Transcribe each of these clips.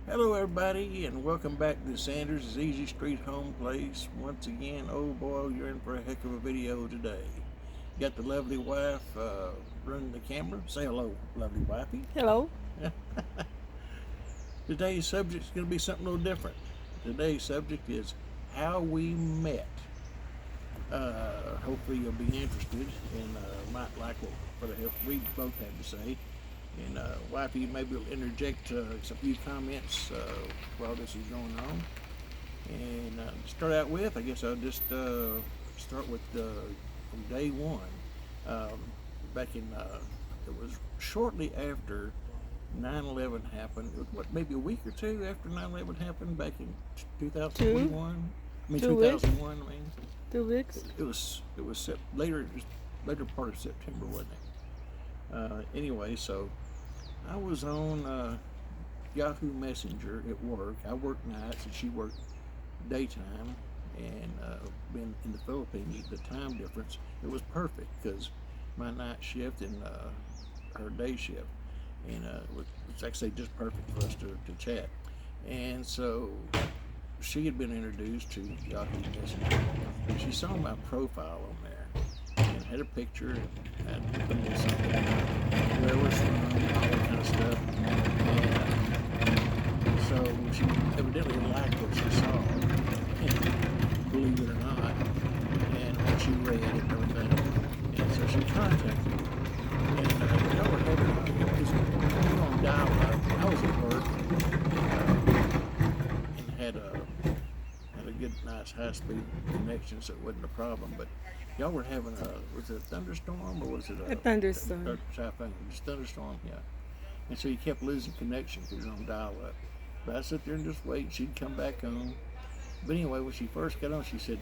Hello, everybody, and welcome back to Sanders' Easy Street Home Place. Once again, oh boy, you're in for a heck of a video today. Got the lovely wife running the camera. Say hello, lovely wifey. Hello. Today's subject is going to be something a little different. Today's subject is how we met. Hopefully, you'll be interested and might like what we both have to say. And wifey, maybe will interject a few comments while this is going on. And to start out with, I guess I'll just start with from day one. Back in, it was shortly after 9/11 happened. It was, what, maybe a week or two after 9/11 happened back in Two. 2021. I mean 2 weeks. 2001. I mean 2 weeks. it was later, just later part of September, wasn't it? Anyway, so I was on Yahoo Messenger at work. I worked nights and she worked daytime, and been in the Philippines. The time difference, it was perfect because my night shift and her day shift, and it's actually just perfect for us to chat. And so she had been introduced to Yahoo Messenger, and she saw my profile on there and had a picture and put a little something about where we're from, all that kind of stuff. And so she evidently liked what she saw, and believe it or not, and what she read and everything. And so she contacted me. And y'all were having we were on dial-up. I was at work and had a good, nice, high-speed connection, so it wasn't a problem. But y'all were having was it a thunderstorm or was it A thunderstorm. typhoon? Just thunderstorm, yeah. And so you kept losing connection because you're on dial-up. But I sit there and just wait. She'd come back on. But anyway, when she first got on, she said,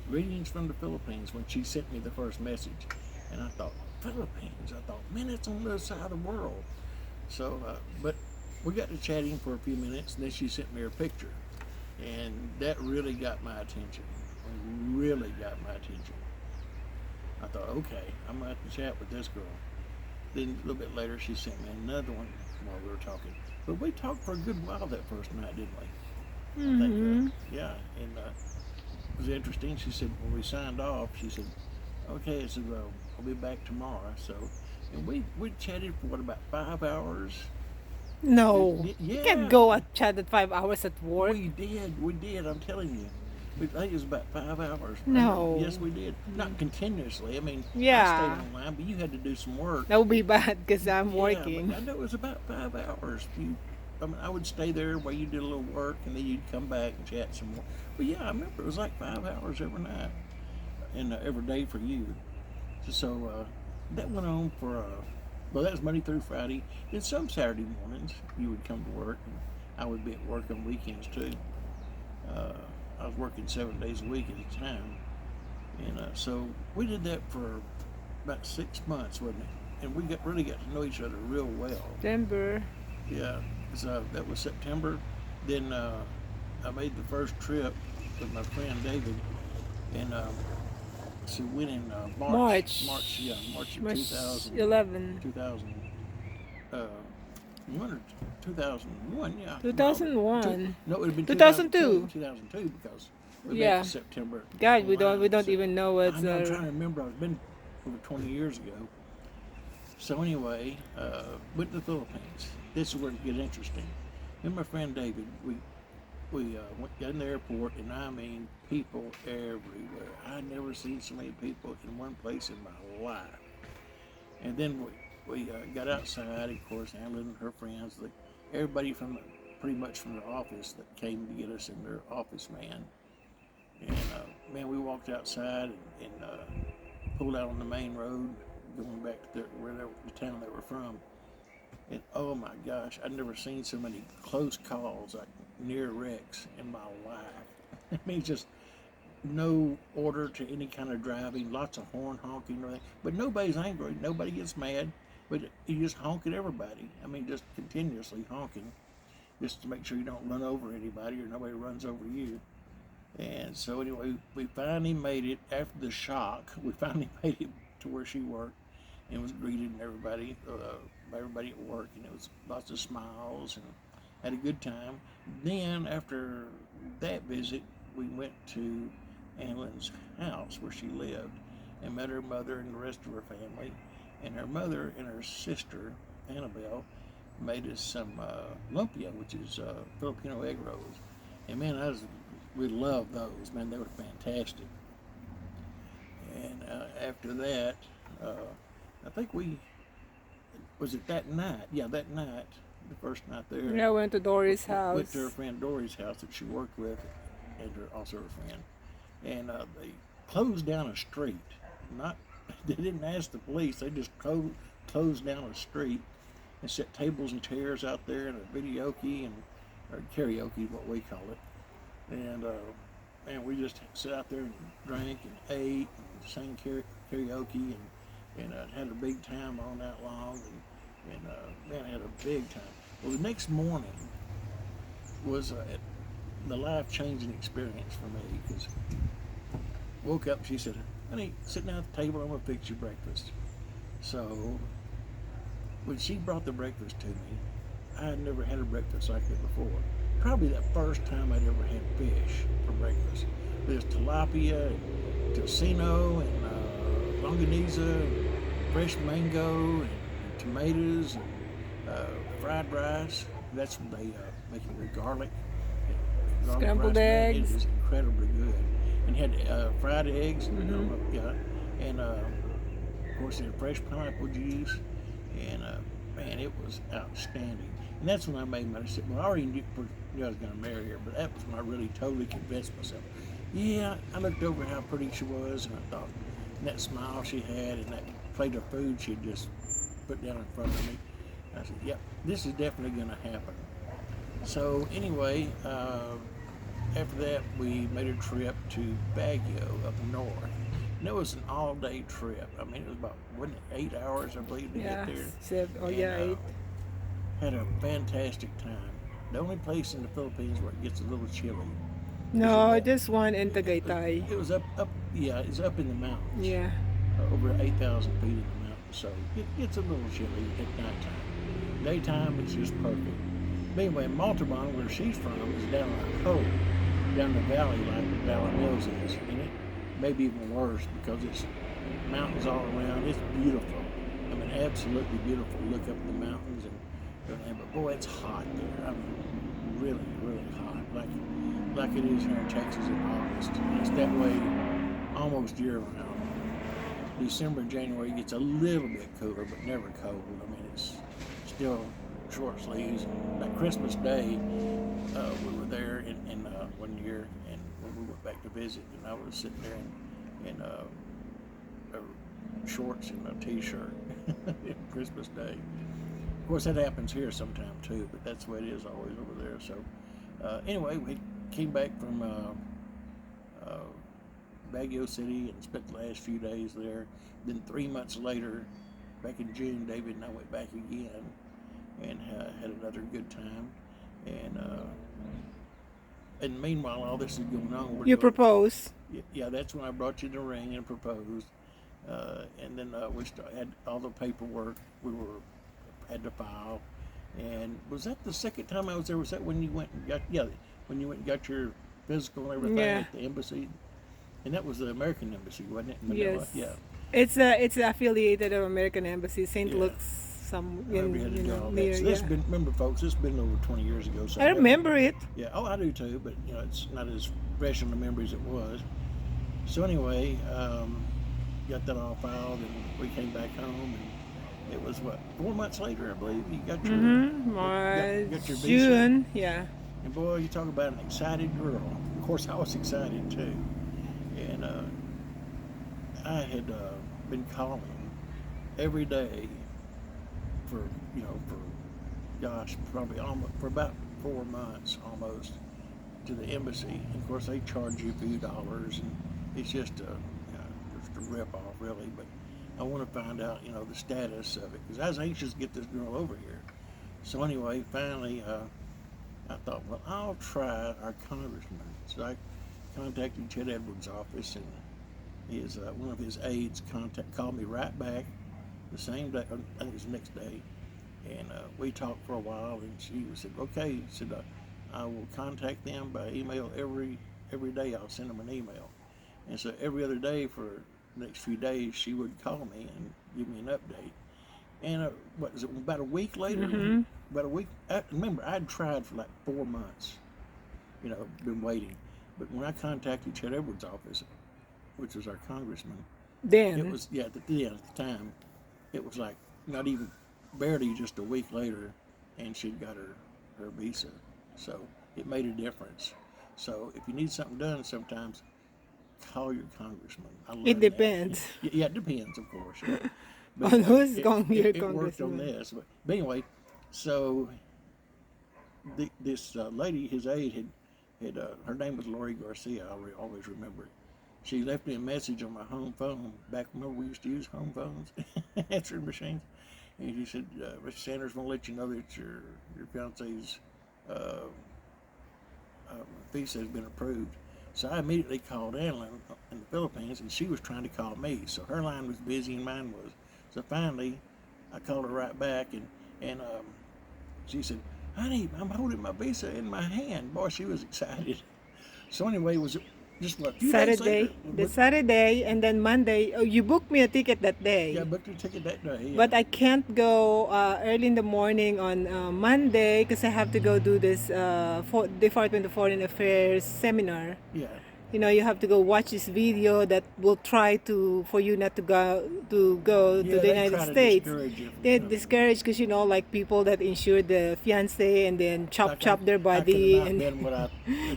"Greetings from the Philippines," when she sent me the first message. And I thought, Philippines? I thought, man, that's on the other side of the world. So, but we got to chatting for a few minutes, and then she sent me her picture. And that really got my attention. Really got my attention. I thought, okay, I'm going to have to chat with this girl. Then a little bit later, she sent me another one while we were talking. But we talked for a good while that first night, didn't we? I think, yeah. And it was interesting. She said, when we signed off, she said, okay, I said, well, I'll be back tomorrow. So, and we chatted for what, about 5 hours? No. You Yeah, can't go at chat at 5 hours at work. we did. I'm telling you. I think it was about 5 hours. No. Yes, we did. Not continuously. I mean, I Yeah. stayed online, but you had to do some work. That would be bad because I'm Yeah, working. but I know it was about 5 hours. I mean, I would stay there while you did a little work, and then you'd come back and chat some more. But yeah, I remember it was like 5 hours every night, and every day for you. So that went on for well, that was Monday through Friday. Then some Saturday mornings you would come to work, and I would be at work on weekends too. Uh, I was working 7 days a week at a time, and so we did that for about 6 months, wasn't it? And we really got to know each other real well. Denver. Yeah, so that was September. Then I made the first trip with my friend David, and so we went in March. March. Yeah, March of March 2000, 11. 2001 or 2001, yeah.2001. No, it would have been 2002. 2002 because we met Yeah. in September. God, we online, don't so- even know I what's know, I'm trying to remember. It's been over 20 years ago. So anyway, went to the Philippines. This is where it gets interesting. Me and my friend David, we got in the airport, and I mean, people everywhere. I'd never seen so many people in one place in my life. And then we got outside, of course, Amber and her friends, everybody pretty much from the office that came to get us in their office van. And man, we walked outside and pulled out on the main road, going back to the town they were from. And oh my gosh, I'd never seen so many close calls, like near wrecks, in my life. I mean, just no order to any kind of driving, lots of horn honking and everything. But nobody's angry, nobody gets mad, but you just honk at everybody. I mean, just continuously honking, just to make sure you don't run over anybody or nobody runs over you. And so anyway, we finally made it after the shock. We finally made it to where she worked, and was greeted and everybody, by everybody at work, and it was lots of smiles, and had a good time. Then after that visit, we went to Annalyn's house where she lived and met her mother and the rest of her family. And her mother and her sister, Annabelle, made us some lumpia, which is Filipino egg rolls. And man, we loved those. Man, they were fantastic. And after that, uh, I think was it that night? Yeah, that night, the first night there. Yeah, I went to Dory's house. Went to her friend Dory's house that she worked with, and also her friend. And they closed down a street. Not, they didn't ask the police. They just closed down a street and set tables and chairs out there and a videoke or karaoke, what we call it. And we just sat out there and drank and ate and sang karaoke and had a big time all night long and man, had a big time. Well, the next morning was the life-changing experience for me because woke up. She said, "Honey, sit down at the table. I'm gonna fix you breakfast." So when she brought the breakfast to me, I had never had a breakfast like it before. Probably the first time I'd ever had fish for breakfast. There's tilapia and tocino and longaniza and fresh mango and tomatoes and fried rice. That's when they make it with garlic. Scrambled rice. eggs. It was incredibly good. And had fried eggs. Mm-hmm. Yeah. And of course, they had fresh pineapple juice. And man, it was outstanding. And that's when I made my decision. Well, I already knew I was going to marry her, but that was when I really totally convinced myself. Yeah, I looked over how pretty she was, and I thought, and that smile she had, and that plate of food she just put down in front of me. I said, yep, this is definitely going to happen. So anyway, after that, we made a trip to Baguio up north. And it was an all-day trip. I mean, it was about, wasn't it 8 hours, I believe, to Yeah, get there. eight. Had a fantastic time. The only place in the Philippines where it gets a little chilly. No, Is it- just one in Tagaytay. It was up, yeah, it's up in the mountains. Yeah. Over 8,000 feet in the mountains, so it gets a little chilly at nighttime. Daytime, it's just perfect. But anyway, Montalban, where she's from, is down a hole, down the valley like Valley Mills is, and it may be even worse because it's mountains all around. It's beautiful. I mean, absolutely beautiful. Look up the mountains and everything, but boy, it's hot there. I mean, really, really hot, like it is here in Texas in August. And it's that way almost year-round. December and January gets a little bit cooler, but never cold. I mean, it's still short sleeves. Like Christmas Day, we were there in 1 year, and when we went back to visit, and I was sitting there in shorts and a t-shirt on Christmas Day. Of course, that happens here sometime too, but that's the way it is always over there. So anyway, we came back from Baguio City and spent the last few days there. Then 3 months later, back in June, David and I went back again and had another good time. And meanwhile, all this is going on. You propose. Yeah, that's when I brought you the ring and proposed. And then we had all the paperwork had to file. And was that the second time I was there? Was that when you went and got when you went and got your physical and everything Yeah. at the embassy? And that was the American embassy, wasn't it? in Manila? Yes. Yeah. It's affiliated of American Embassy, St. Yeah. Luke's, some Wherever you had to you do know all near. that. So this Yeah. been, remember, folks, this has been over 20 years ago. So I remember it. Yeah, oh, I do too, but you know, it's not as fresh in the memory as it was. So anyway, got that all filed, and we came back home, and it was what 4 months later, I believe. You got your March, got your visa. June. Yeah. And boy, you talk about an excited girl. Of course, I was excited too, and I had been calling every day for gosh, probably almost for about 4 months almost to the embassy. And of course, they charge you a few dollars, and it's just a rip off, really. But I want to find out, the status of it because I was anxious to get this girl over here. So anyway, finally, I thought, well, I'll try our congressman. So I contacted Chet Edwards' office, and one of his aides called me right back the same day. I think it was the next day. And we talked for a while, and she said, "Okay," said, "I will contact them by email every day. I'll send them an email." And so every other day for the next few days, she would call me and give me an update. And what was it? About a week later, Mm-hmm. about a week. Remember, I'd tried for like 4 months. Been waiting. But when I contacted Chet Edwards' office, which was our congressman, it Then. was at the time, it was like not even barely just a week later, and she'd got her visa. So it made a difference. So if you need something done, sometimes call your congressman. I It learned that. depends Yeah, it depends, of course. Yeah. But on who's it, your it worked on congressman. this. But anyway, so this lady, his aide, had her name was Lori Garcia. I always remember it. She left me a message on my home phone back when we used to use home phones, answering machines. And she said, "Mr. Sanders want to let you know that your fiance's uh, visa has been approved." So I immediately called Annalyn in the Philippines, and she was trying to call me. So her line was busy and mine was. So finally, I called her right back, and she said, "Honey, I'm holding my visa in my hand." Boy, she was excited. So anyway, it was just what, a few days later. Saturday, the Saturday, and then Monday. Oh, you booked me a ticket that Yeah, I day, booked a ticket that day. Yeah, but I can't go early in the morning on Monday because I have to go do this Department of Foreign Affairs seminar. yeah, You have to go watch this video that will try to for you not to go to yeah. the They United try to States. discourage you from They're coming. discouraged because like people that insure the fiance and then chop Like chop their I could have body not and been what I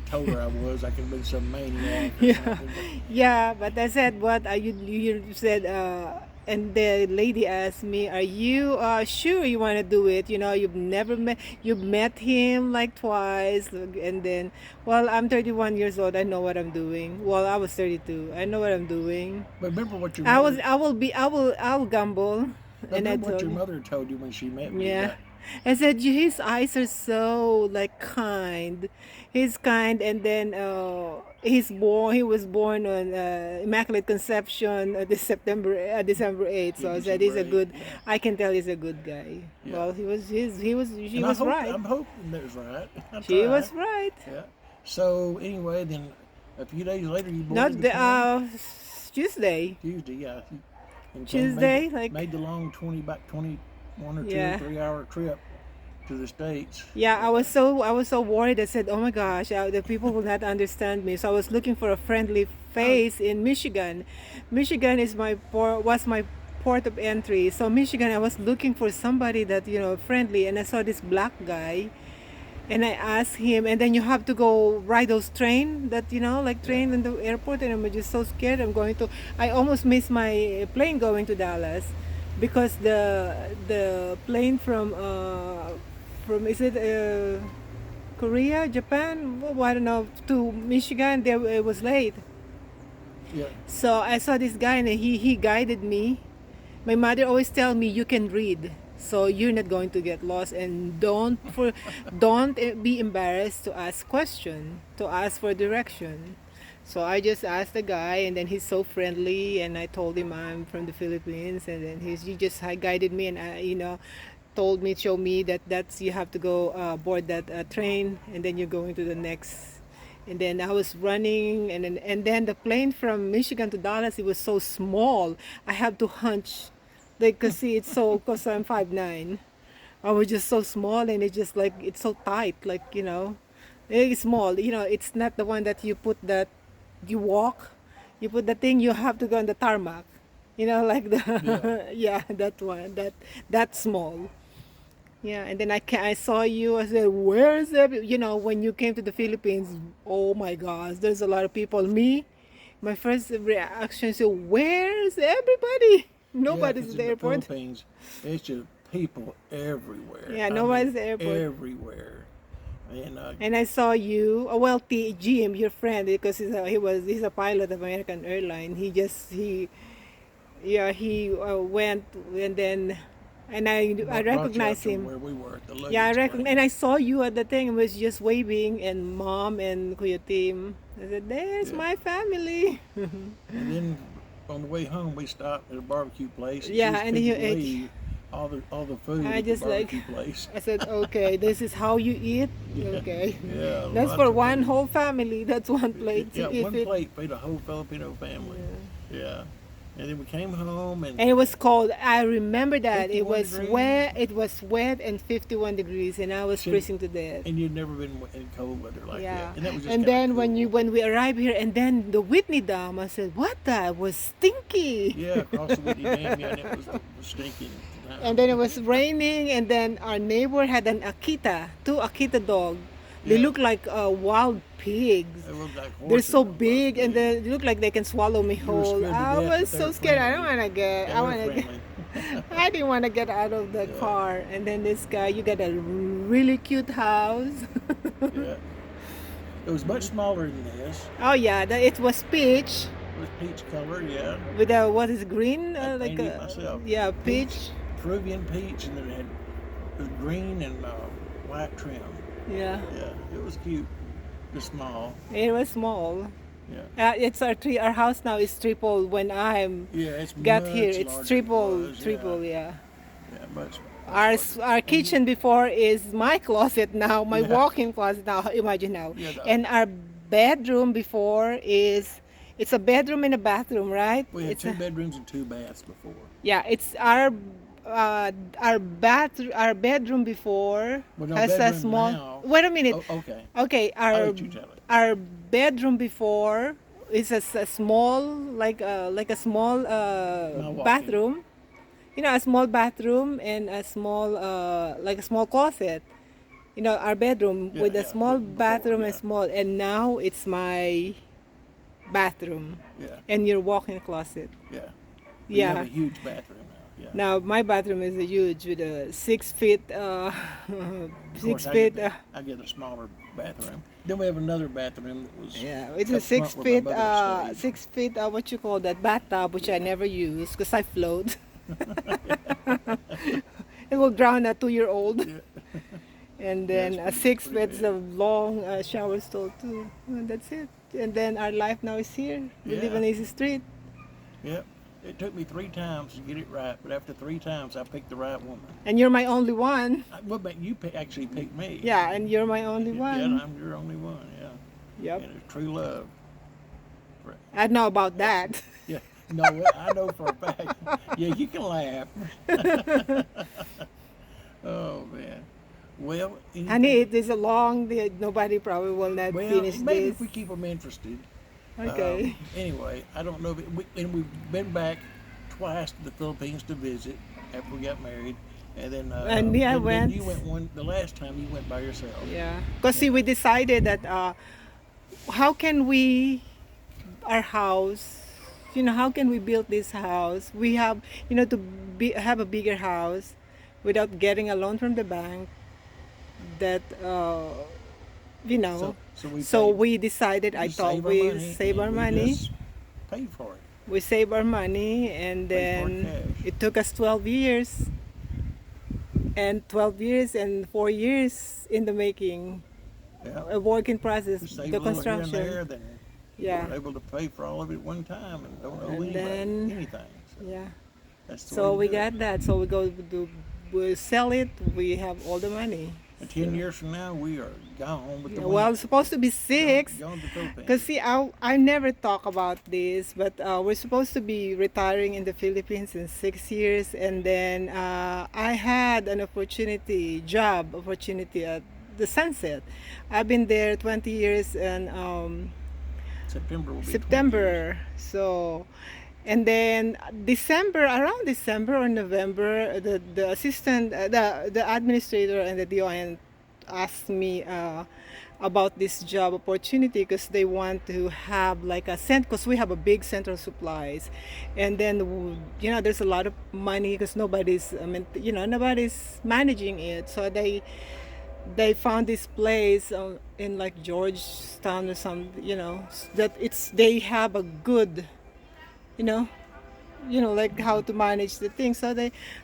told her I was. I could have been some maniac or yeah, something. But yeah. But I said, what are you said, and the lady asked me, "Are you sure you want to do it? You've met him like twice, and then, well, I'm 31 years old. I know what I'm doing. Well, I was 32. I know what I'm doing. remember what your mother. I'll gamble." But And I remember what told your him, mother told you when she met me yeah. about. I said, his eyes are so like kind. He's kind, and then he was born on Immaculate Conception December 8th. Yeah, So I said he's December a 8th. good. Yeah, I can tell he's a good guy. yeah. Well, she And I was hope right. I'm hoping that was right. I She try. was right. Yeah. So anyway, then a few days later, you boarded Not the the plane. Tuesday. Tuesday, yeah. And Tuesday, made the long 21 or two or yeah. 3 hour trip to the States. Yeah, And I was so worried. I said, "Oh my gosh, the people will not understand me." So I was looking for a friendly oh face in Michigan. Michigan is was my port of entry. So Michigan, I was looking for somebody that friendly, and I saw this black guy, and I asked him. And then you have to go ride those train that like yeah, train in the airport, and I'm just so scared. I almost missed my plane going to Dallas because the plane from is it Korea, Japan? Well, I don't know, to Michigan. There it was late. yeah, So I saw this guy, and he guided me. My mother always tell me you can read, so you're not going to get lost, and don't be embarrassed to ask question, to ask for direction. So I just asked the guy, and then he's so friendly, and I told him I'm from the Philippines, and then he just guided me, and told me, show me that's you have to go board that train, and then you're going to the next. And then I was running, and then the plane from Michigan to Dallas, it was so small. I have to hunch, like, cause see, cause I'm 5'9". I was just so small, and it's just like it's so tight, like it's small. It's not the one that you put that you walk, you put the thing, you have to go on the tarmac. Like yeah. the yeah, that one, that small. Yeah, and then I saw you. I said, "Where's every?" When you came to the Philippines, oh my gosh, there's a lot of people. My first reaction is, "Where's everybody?" Yeah, Nobody's because at the in the airport. Philippines, it's just people everywhere. Yeah, I mean, nobody's at the airport. everywhere. And And I saw you. Well, Jim, your friend, because he's a pilot of American Airlines. He went, and then I brought you out recognized to him. where we were at the Yeah, I luggage reckon, claim. and I saw you at the thing and was just waving, and mom and Kuya Tim. I said, "There's Yeah. my family." And then on the way home, we stopped at a barbecue place, and she Yeah, was and fixing to leave. all the food I at the just like, barbecue place. I said, okay, this is how you eat. Okay. Yeah, That's lots for of one food. whole family. That's one plate. Yeah, If one it, plate fed a whole Filipino family. Yeah, and then we came home and and it was cold. I remember that it 51 was degrees. wet. It was wet and 51 degrees, and I was So- freezing to death. and you'd never been in cold weather like Yeah, that. And that was just and kinda then cool. when we arrived here, and then the Whitney Dam, I said, "What? That was stinky." Yeah, across the Whitney Dam, yeah, and it was stinking. And then it was raining, and then our neighbor had an Akita, two Akita dog. They Yeah. look like wild pigs. It looked like They're horses so almost, big, and yeah. they look like they can swallow me You were whole. scared to I death, was but they so were scared. I don't friendly. want to get. They I were want to get. friendly. I didn't want to get out of the Yeah. car. And then this guy, you got a really cute house. Yeah. It was much smaller than this. Oh yeah, it was peach It was peach color, yeah. with a what is green, I like painted it a myself. yeah peach. Peruvian peach, and then it was green and white trim. Yeah, Yeah, it was cute. Just small. it was small. Yeah. It's our house now is triple. When I Yeah, it's got much here, it's larger than it triple, was, triple. Yeah, Yeah. yeah much. Our kitchen before is my closet now, my Yeah. walk-in closet now. Imagine now. Yeah, And our bedroom before is it's a bedroom and a bathroom, right? We had It's two a- bedrooms and two baths before. Yeah, it's our bedroom before Well, no, has a bedroom small. now- Wait a minute. Oh, okay. Okay, I'll our let you tell it. our bedroom before is a small like a small walk-in. bathroom. You know, a small bathroom and a small like a small closet. You know, our bedroom Yeah, with a yeah, small before, bathroom and yeah. small, and now it's my bathroom Yeah, and your walk-in closet. yeah. We have Yeah. a huge bathroom now. Yeah. Now my bathroom is a huge with a 6 feet, Of 6 course, feet. I get a smaller bathroom. Then we have another bathroom that was. Yeah, it's up a 6 front where feet, my mother stayed. 6 feet. What you call that bathtub, which I never use because I float. It will drown a 2-year-old. Yeah. And then Yeah, a it's 6 feet pretty of long shower stall too. And that's it. And then our life now is here. We live Yeah. on Easy Street. Yep. It took me 3 times to get it right, but after 3 times, I picked the right woman. And you're my only one. Well, but you actually picked me. Yeah, and you're my only Yeah, one. and I'm your only one. Yeah. Yep. And it's true love. I know about that. Yeah. No, I know for a fact. Yeah, you can laugh. Oh man. Well, Honey, it is a long day. Nobody probably will not well, finish maybe this. if we keep them interested. Okay. Anyway, I don't know. And we've been back twice to the Philippines to visit after we got married, and then And me, I then went. You went one. The last time you went by yourself. Yeah. Because see, we decided that how can we, our house, how can we build this house? We have, to have a bigger house without getting a loan from the bank. That, So we decided, I thought we save our money. Just paid for it. We save our money, and Pay for then cash. it took us 12 years. And 12 years and 4 years in the making, Yeah. a working process, We saved the a little construction. here and there, then Yeah. we're able to pay for all of it at one time and don't owe And anybody then- anything. So Yeah. that's the So way we to do it. got that. So we sell it. We have all the money. And 10 years from now, we are gone with the Yeah, well, wind. it's supposed to be 6. Gone to the Philippines. Because see, I never talk about this, but we're supposed to be retiring in the Philippines in 6 years, and then I had an job opportunity at the Sunset. I've been there 20 years, and September will be 20 years. September. So, and then around December or November, the assistant, the administrator and the DON asked me about this job opportunity because they want to have like because we have a big central supplies, and then there's a lot of money because nobody's nobody's managing it, so they found this place in like Georgetown or some, that they have a good, like how to manage the thing. So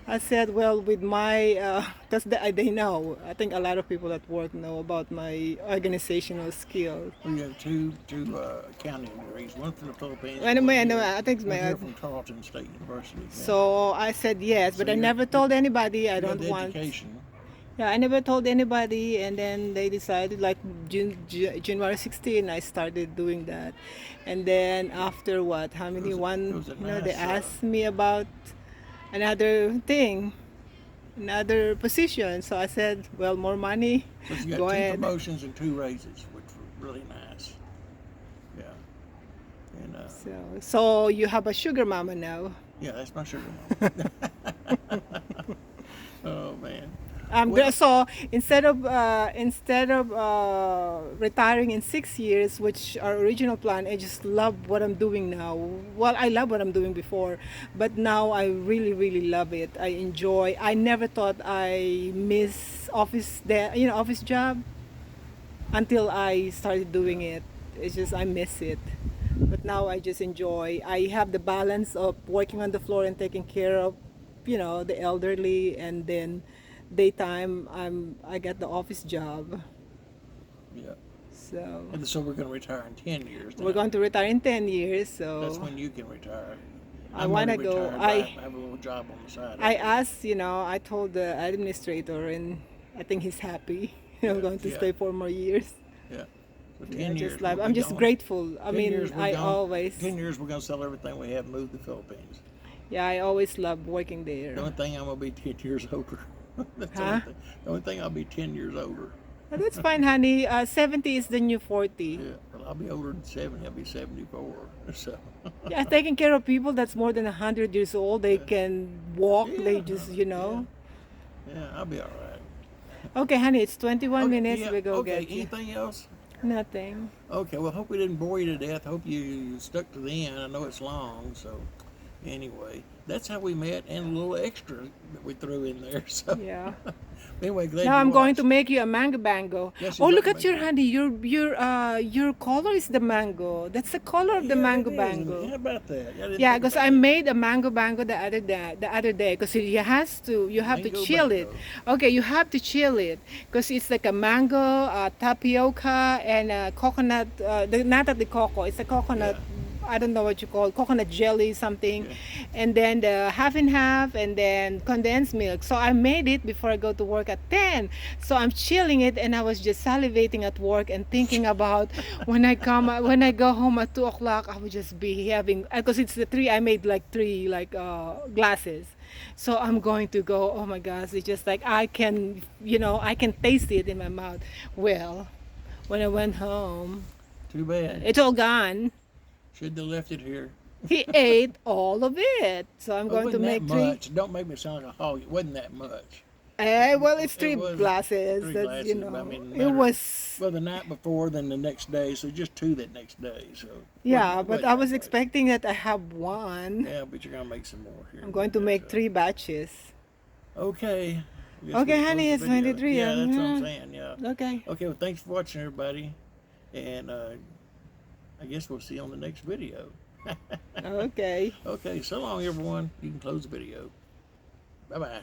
I said, well, with my, because they know. I think a lot of people at work know about my organizational skills. We have two accounting degrees, one from the Philippines, and Anyway, one anyway, here, I think one here from Tarleton State University. Yeah. so. I said yes, So but I you're- never told anybody. I you got don't the want. education. Yeah, I never told anybody, and then they decided like January 16, I started doing that, and then after what? How many? It was a They nice, asked me about another thing, another position. So I said, well, more money, So you got go two ahead. promotions and two raises, which were really nice. Yeah. And So you have a sugar mama now. yeah, that's my sugar mama. Oh man. Well, So instead of retiring in 6 years, which our original plan, I just love what I'm doing now. Well, I love what I'm doing before, but now I really really love it. I enjoy. I never thought I miss office job until I started doing it. It's just I miss it. But now I just enjoy. I have the balance of working on the floor and taking care of, the elderly, and then daytime I got the office job. yeah. So And so we're going to retire in 10 years. we're now. going to retire in 10 years. So That's when you can retire. I I'm wanna already go. retired, but I have a little job on the side. I asked, I told the administrator, and I think he's happy. I'm going to Yeah. stay 4 more years. Yeah. So 10 Yeah, years. just like we'll I'm be just gone. grateful. I 10 mean, years we're I gone. always 10 years we're going to sell everything we have and move to the Philippines. yeah, I always love working The there. only thing I'm going to be 10 years older. That's the Huh? only thing. The only thing I'll be 10 years older. But that's fine, honey. 70 is the new 40. Yeah. Well, I'll be older than 70. I'll be 74. So. Yeah, taking care of people that's more than 100 years old, they can walk. They Yeah, just, Yeah, I'll be all right. Okay, honey, it's 21 Okay, minutes. yeah, We go okay. get you. Anything else? Nothing. Okay, well, hope we didn't bore you to death. Hope you stuck to the end. I know it's long, so anyway, that's how we met, and a little extra that we threw in there. So Yeah. anyway, glad Now you I'm going watched. to make you a mango bango. Yes, Oh, you'd look like at to your make honey. Your color is the mango. That's the color of the Yeah, mango it is. bango. How about that? I didn't Yeah, think because about I that. made a mango bango the other day. Because you have to Mango chill it. bango. Okay, you have to chill it because it's like a mango, tapioca, and coconut. Not the cocoa. It's a coconut. Yeah. I don't know what you call it, coconut jelly something, Yeah. and then the half and half, and then condensed milk. So I made it before I go to work at 10. So I'm chilling it, and I was just salivating at work and thinking about when I go home at 2 o'clock, I would just be having, because it's the three. I made like three glasses. So I'm going to go. Oh my gosh! It's just like I can taste it in my mouth. Well, when I went home, Too bad. it's all gone. Shouldn't have left it here. He ate all of it. So I'm It going to wasn't make that three. much. Don't make me sound like a hog. It wasn't that much. Well, it's three It was glasses. three That's, glasses, but I mean, it matter- was. Well, the night before, then the next day, so just two that next day. So Yeah, wasn't- but wasn't I that was much. expecting that I have one. Yeah, but you're gonna make some more here. I'm going to make 3 batches. Okay. I guess Okay, we'll honey, close it's the video. 23, Yeah, that's what I'm yeah. saying. Yeah. Okay. Okay. Well, thanks for watching, everybody, and I guess we'll see you on the next video. Okay. Okay. So long, everyone. You can close the video. Bye bye.